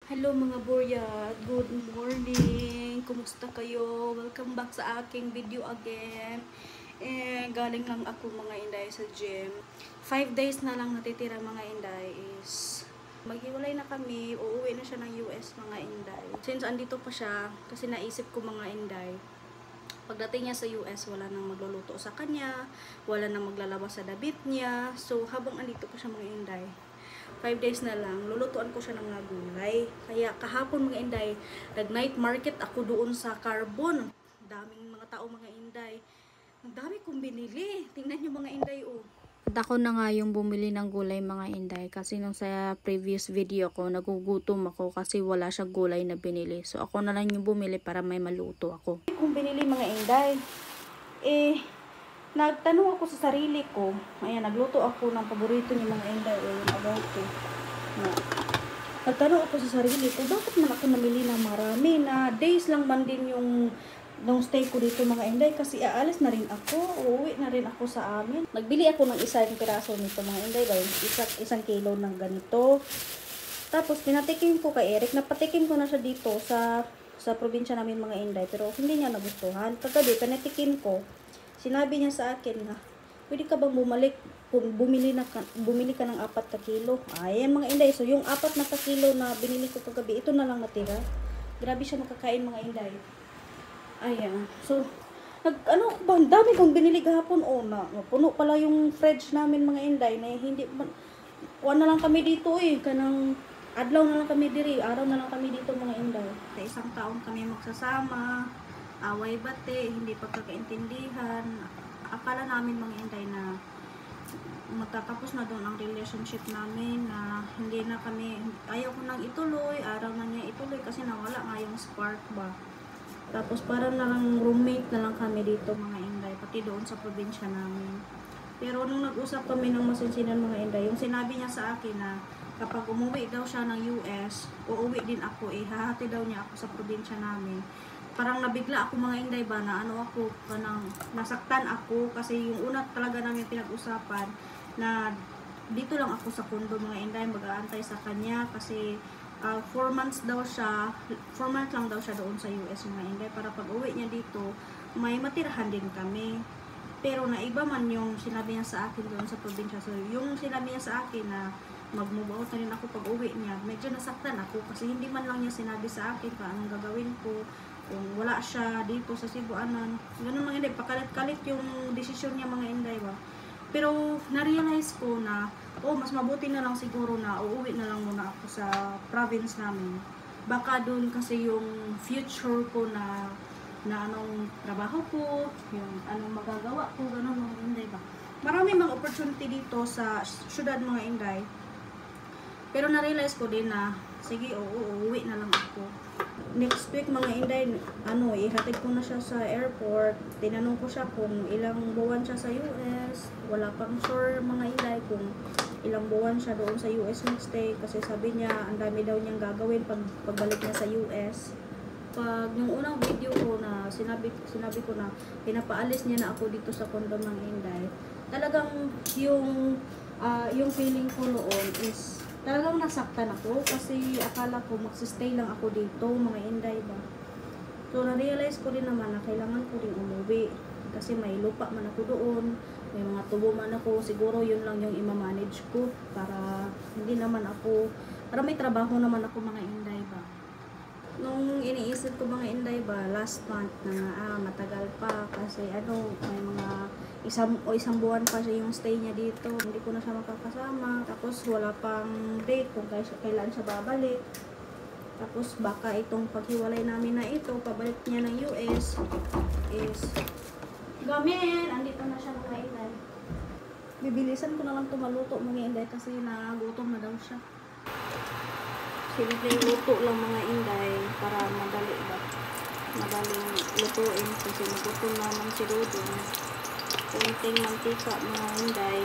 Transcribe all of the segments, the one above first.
Hello mga Borya, good morning! Kumusta kayo? Welcome back sa aking video again. Galing lang ako mga inday sa gym. 5 days na lang natitira mga inday is maghiwalay na kami, uuwi na siya ng US mga inday. Since andito pa siya, kasi naisip ko mga inday, pagdating niya sa US, wala nang magluluto sa kanya, wala nang maglalabas sa dabit niya. So habang andito pa siya mga inday, 5 days na lang, lulutuan ko siya ng mga gulay. Kaya kahapon mga inday, nag-night market ako doon sa Carbon. Daming mga tao mga inday. Ang dami kong binili. Tingnan nyo mga inday oh. At ako na nga yung bumili ng gulay mga inday kasi nung sa previous video ko nagugutom ako kasi wala siyang gulay na binili. So ako na lang yung bumili para may maluto ako. Kung binili mga inday, nagtanong ako sa sarili ko. Ayan, nagluto ako ng paborito niya mga inday o yung about ko. Nagtanong ako sa sarili ko, bakit man ako namili ng marami na days lang man din yung nung stay ko dito mga inday kasi aalis na rin ako, uuwi na rin ako sa amin. Nagbili ako ng isang piraso nito mga inday, isang kilo ng ganito. Tapos pinatikim ko kay Eric, napatikim ko na siya dito sa probinsya namin mga inday, pero hindi niya nagustuhan. Kagabi pinatikim ko, sinabi niya sa akin na, pwede ka bang kung bumili ka ng 4 na kilo. Ayan mga inday, so yung 4 na kilo na binili ko kagabi, ito na lang natira. Grabe siya makakain mga inday. Ayan, so ang dami kong binili gahapon puno pala yung fridge namin mga inday na hindi na lang kami dito kanang adlaw na lang kami diri, araw na lang kami dito mga inday. Sa isang taon kami magsasama, away bate, hindi pagkakaintindihan. Akala namin mga inday na magtatapos na doon ang relationship namin, na hindi na kami, ayaw ko nang ituloy, araw na niya ituloy kasi nawala nga yung spark ba. Tapos parang na lang roommate na lang kami dito mga inday, pati doon sa probinsya namin. Pero nung nag-usap kami ng masinsinan mga inday, yung sinabi niya sa akin na kapag umuwi daw siya ng US, uuwi din ako, hahati daw niya ako sa probinsya namin. Parang nabigla ako mga inday ba na nasaktan ako kasi yung una talaga namin pinag-usapan na dito lang ako sa condo mga inday, mag-aantay sa kanya kasi 4 months lang daw siya doon sa US mga inday, para pag uwi niya dito may matirahan din kami. Pero naiba man yung sinabi niya sa akin doon sa probinsya. So yung sinabi niya sa akin na mag-move out na rin ako pag uwi niya, medyo nasaktan ako kasi hindi man lang niya sinabi sa akin pa anong gagawin ko kung wala siya dito sa Cebu. Ganun mga inday, pakalit-kalit yung desisyon niya mga inday ba. Pero na-realize ko na mas mabuti na lang siguro na uuwi na lang muna ako sa province namin. Baka doon kasi yung future ko na anong trabaho ko, yung anong magagawa ko, ganun mga inday ba. Marami mga opportunity dito sa syudad mga inday. Pero na-realize ko din na sige, uuwi na lang ako. Next week mga inday, ihatid ko na siya sa airport. Tinanong ko siya kung ilang buwan siya sa US. Wala pang sure mga inday kung ilang buwan siya doon sa US magstay. Kasi sabi niya, ang dami daw niyang gagawin pagbalik niya sa US. Pag yung unang video ko na sinabi ko na pinapaalis niya na ako dito sa condo mga inday, talagang yung feeling ko noon is talagang nasaktan ako kasi akala ko magsistay lang ako dito mga inday ba. So na-realize ko rin naman na kailangan ko rin umuwi kasi may lupa man ako doon, may mga tubo man ako, siguro yun lang yung ima-manage ko para hindi naman ako, para may trabaho naman ako mga inday ba. Nung iniisip ko mga inday ba, last month na matagal pa kasi may mga isang buwan pa siya yung stay niya dito, hindi ko na siya makakasama, tapos wala pang date kung kailan siya babalik. Tapos baka itong paghiwalay namin na ito, pabalik niya ng US is gamin, andito na siya mga inday. Bibilisan ko na lang tumaluto mga inday kasi nagutom na daw siya. Simple luto lang mga inday para madaling lutuin kasi nagutom naman si Dodong. Kunting mantika mga inday.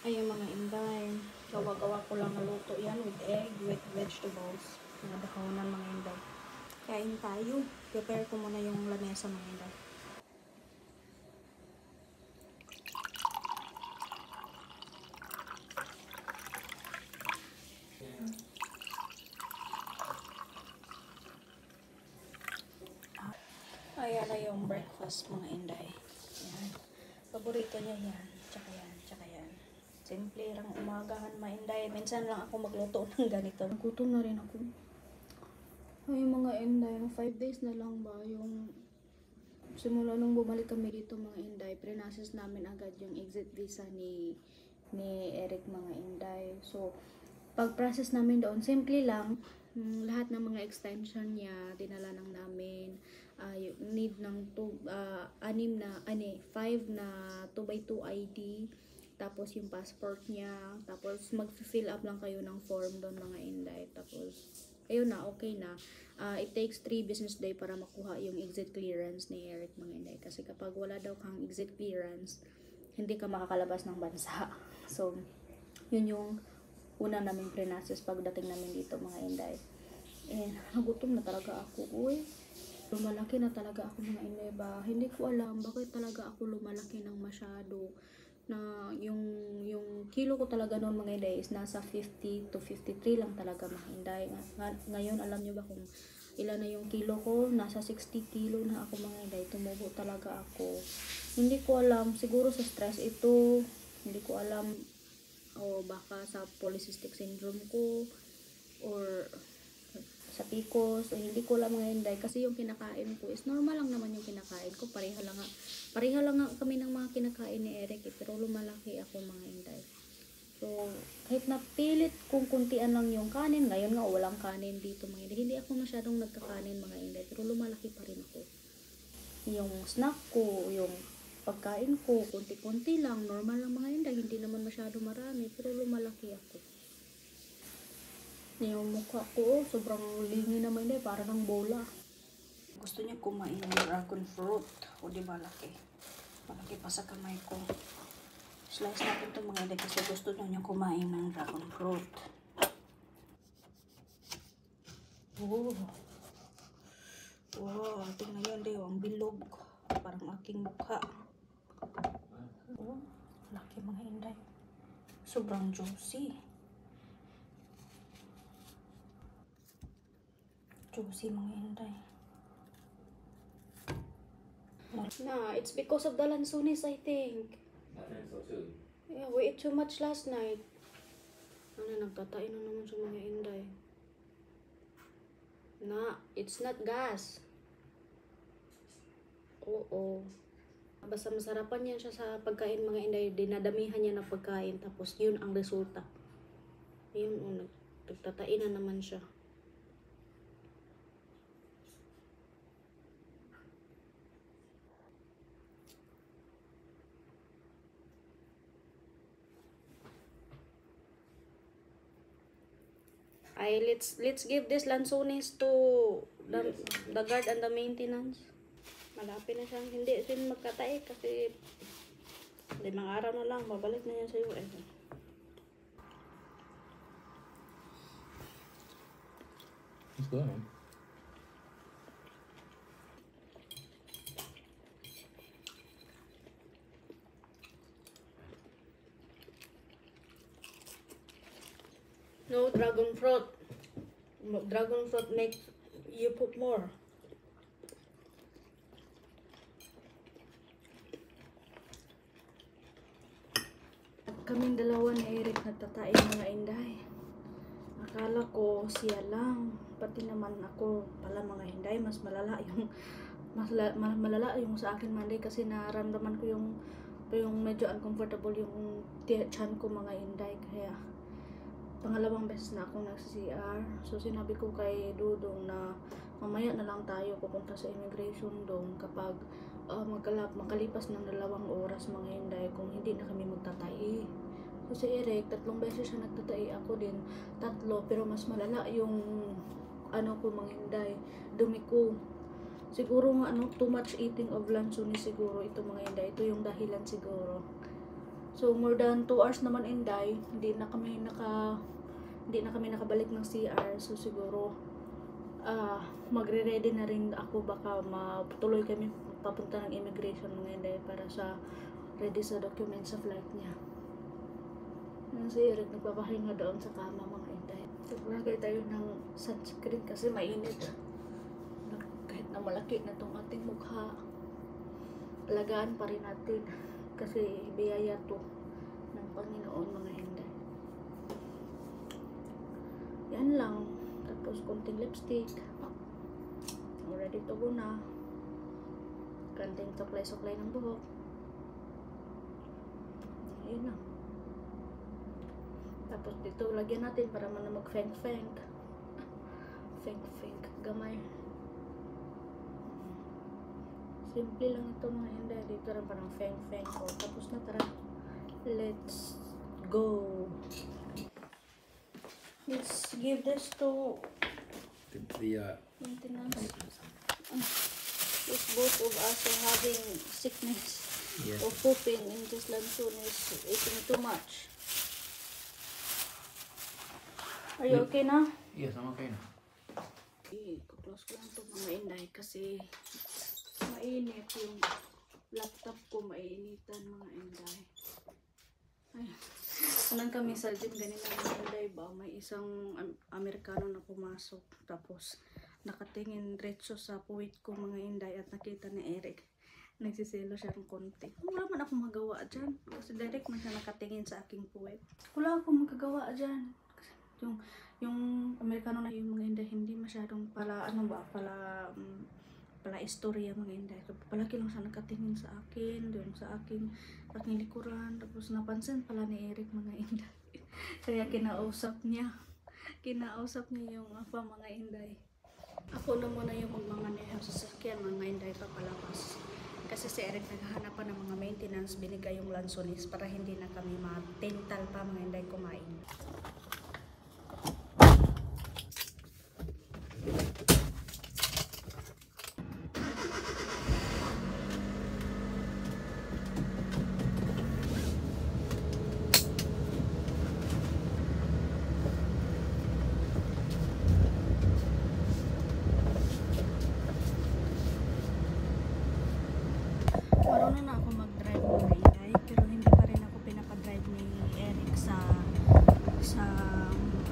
Ay, yung mga inday. Gawa-gawa ko lang naluto yan with egg, with vegetables. Mga dahonan mga inday. Kain tayo. Prepare ko muna yung lamesa mga inday. Ayan na yung breakfast mga inday. Ayan. Paborito niya yan. Tsaka yan. Tsaka yan. Simple lang umagahan mga inday. Minsan lang ako magluto ng ganito. Nagutom na rin ako. Ay mga inday, 5 days na lang ba yung simula nung bumalik kami dito mga inday, pre-process namin agad yung exit visa ni Eric mga inday. So, pag-process namin doon, simple lang. Lahat ng mga extension niya, dinala lang namin. Need ng 5 na 2x2 ID. Tapos yung passport niya. Tapos mag-fill up lang kayo ng form doon mga inday. Tapos, ayun na, okay na. It takes 3 business day para makuha yung exit clearance ni Eric mga inday. Kasi kapag wala daw kang exit clearance, hindi ka makakalabas ng bansa. So, yun yung una naming pre-process pagdating namin dito mga inday. And nagutom na talaga ako. Uy, lumalaki na talaga ako mga inday ba? Hindi ko alam bakit talaga ako lumalaki ng masyado. Na yung kilo ko talaga noon mga inday is nasa 50 to 53 lang talaga mga inday. Ngayon alam nyo ba kung ilan na yung kilo ko? Nasa 60 kilo na ako mga inday. Tumubo talaga ako. Hindi ko alam, siguro sa stress ito. Hindi ko alam o baka sa polycystic syndrome ko or sa PCOS, o hindi ko alam mga inday kasi yung kinakain ko is normal lang naman yung kinakain ko, pareha lang nga kami ng mga kinakain ni Eric pero lumalaki ako mga inday. So kahit napilit kung kuntian lang yung kanin, ngayon nga walang kanin dito mga inday, hindi ako masyadong nagkakanin mga inday pero lumalaki pa rin ako. Yung snack ko, yung pagkain ko, kunti-kunti lang, normal lang mga inday, hindi naman masyado marami pero lumalaki ako. Yung mukha ko, sobrang lingi naman din, para ng bola. Gusto niya kumain ng dragon fruit. O di malaki. Malaki pa sa kamay ko. Slice natin ito mga inday kasi gusto niya kumain ng dragon fruit. Oh. Wow, tingnan yan din. Ang bilog. Parang aking mukha. Oh, laki mga inday. Sobrang juicy. Juicy mga inday. Nah, it's because of the lansunis, I think. I think so too. Yeah, we ate too much last night. Nagtatain na naman sa mga inday. Nah, it's not gas. Oo. Basta masarapan yan siya sa pagkain mga inday. Dinadamihan niya ng pagkain. Tapos yun ang resulta. Yun, nagtatain na naman siya. Let's give this lansones to the guard and the maintenance. Malapit na siyang hindi rin magkatae kasi 5 araw na lang babalik na yan sa US. It's good. No dragon fruit. Dragon fruit makes you poop more. Kaming dalawa ni Eric nagtatain mga inday. Akala ko siya lang, pati naman ako pala mga inday, mas malala yung sa akin Monday kasi naramdaman ko yung medyo uncomfortable yung tiyan ko mga inday, kaya pangalawang beses na akong nag-CR. So sinabi ko kay Dudong na mamaya na lang tayo pupunta sa immigration doon kapag makalipas ng 2 oras mga inday kung hindi na kami magtatai. So si Eric, 3 beses siya nagtatai, ako din 3, pero mas malala yung ko mga inday, dumi ko. Siguro nga too much eating of lansones siguro ito mga inday, ito yung dahilan siguro. So more than 2 hours naman, Inday, hindi na kami nakabalik ng CR. So siguro magre-ready na rin ako, baka matuloy kami papunta ng immigration mga Inday para sa ready sa documents sa flight niya. Si Eric nagpapahinga doon sa kama mga Inday. Naglagay tayo ng sunscreen kasi mainit. Kahit na malaki na itong ating mukha, alagaan pa rin natin kasi biyaya to ng Panginoon mga Inday. Yan lang. Tapos konting lipstick. Ready to go na. Konting suklay-suklay ng buhok. Ayun na. Tapos dito lagyan natin para man mag-feng-feng. Feng-feng. Gamay. Simple lang ito mga Inday. Dito rin parang feng-feng. O, tapos na, tara. Let's go. Let's give this to maintenance. If both of us are having sickness or pooping in this lanson is eating too much. Are you okay na? Yes, I'm okay now. I-close ko lang ito mga Inday kasi mainit yung laptop ko, mainitan mga Inday. Ay, unang kami sa gym ganito mga Inday ba, may isang Amerikano na pumasok tapos nakatingin diretso sa puwit ko mga Inday at nakita ni Eric. Nagsiselo siya ng konti. Wala man akong magawa dyan kasi direct man siya nakatingin sa aking puwit. Wala akong magagawa dyan. Yung Amerikano na yung mga Inday hindi masyadong pala pala istorya mga Inday. Palagi lang siya nakatingin sa akin, doon sa aking likuran. Tapos napansin pala ni Eric mga Inday. Kaya kinausap niya yung mga Inday. Ako na muna yung magmamaneho sa sasakyan mga Inday papalabas. Kasi si Eric naghahanap pa ng mga maintenance, binigay yung lansones para hindi na kami matental pa mga Inday kumain. Marunong na ako mag-drive mga Inday, pero hindi pa rin ako pinapadrive ni Eric sa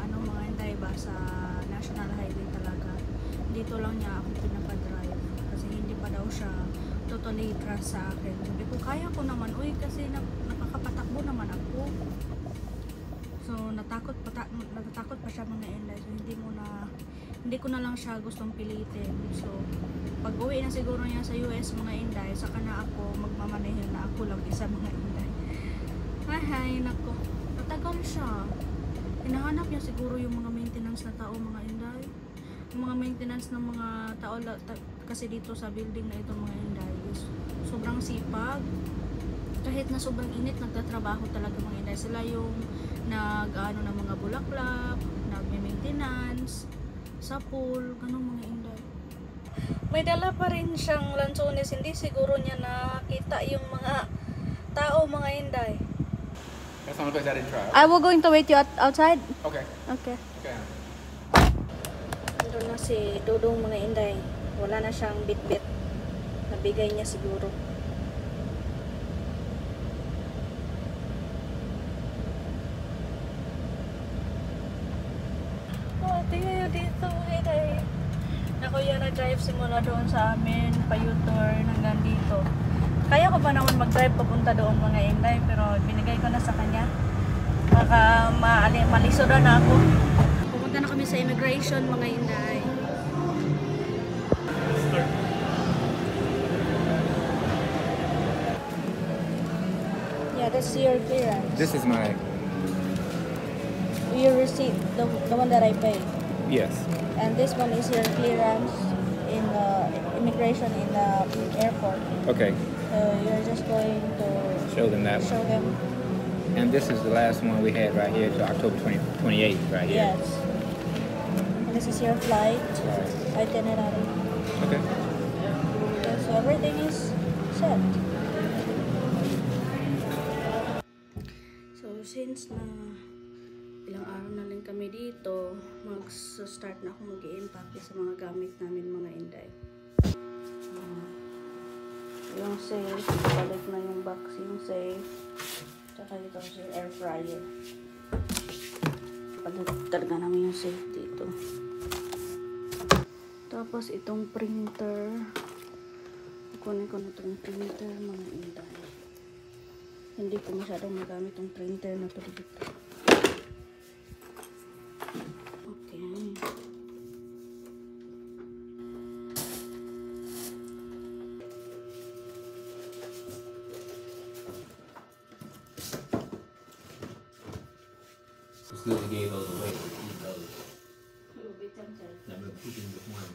mga Inday ba, sa National Highway talaga. Dito lang niya ako pinapadrive kasi hindi pa daw siya totally trust sa akin. Sabi ko, kaya ko naman, kasi nakakapatakbo naman ako. So natatakot pa siya mga Inday, so hindi ko na lang siya gustong pilitin. So pag uwi na siguro niya sa US mga Inday, saka na ako magmamanehin na ako lang isa mga Inday. Ay nako, natagal siya. Hinahanap niya siguro yung mga maintenance na tao mga Inday. Yung mga maintenance ng mga tao kasi dito sa building na ito mga Inday is sobrang sipag. Kahit na sobrang init, nagtatrabaho talaga mga Inday. Sila yung nag-ano ng mga bulaklak, nagme-maintenance sa pool, ganun mga Inday. May dala pa rin siyang lansones, hindi siguro niya nakita yung mga tao mga Inday. That's the only place I didn't try. I will going to wait you outside. Okay. Okay. Okay. Doon na si Dudong mga Inday. Wala na siyang bit-bit. Nabigay niya siguro. Tingnan nyo dito mga Inday. Ako yan na-drive simula doon sa amin, pa-U-turn hanggang dito. Kaya ko pa naman mag-drive papunta doon mga Inday, pero binigay ko na sa kanya. Baka malisodan na ako. Pupunta na kami sa immigration mga Inday. Yeah, that's your clearance. This is my... Your receipt, the one that I paid. Yes. And this one is your clearance in immigration in the airport. Okay. So you're just going to Show them that show one. them. And this is the last one we had right here to October 28th right here. Yes. And this is your flight itinerary. Okay. Okay, so everything is set. since na ilang araw na rin kami dito, mag-start na ako mag-i-impake sa mga gamit namin mga inday. Yung safe, balik na yung box yung safe. Tsaka dito yung air fryer. Balik talaga namin yung safe dito. Tapos itong printer. Kunin ko na itong printer mga inday. Hindi ko masyadong magamit yung printer na ito dito. Okay. It's good to give those away. Eat those. Now we're cooking with one.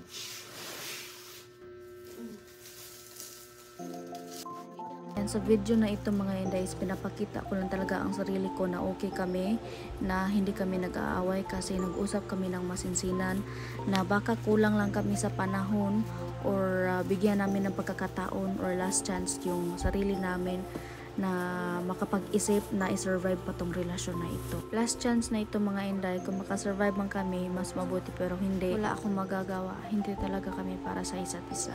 And sa video na ito mga inday, pinapakita ko lang talaga ang sarili ko na okay kami, na hindi kami nag-aaway kasi nag-usap kami ng masinsinan, na baka kulang lang kami sa panahon or bigyan namin ng pagkakataon or last chance yung sarili namin na makapag-isip na i-survive pa tong relasyon na ito. Last chance na ito mga inday, kung makasurvive man kami, mas mabuti, pero hindi, wala akong magagawa. Hindi talaga kami para sa isa't isa.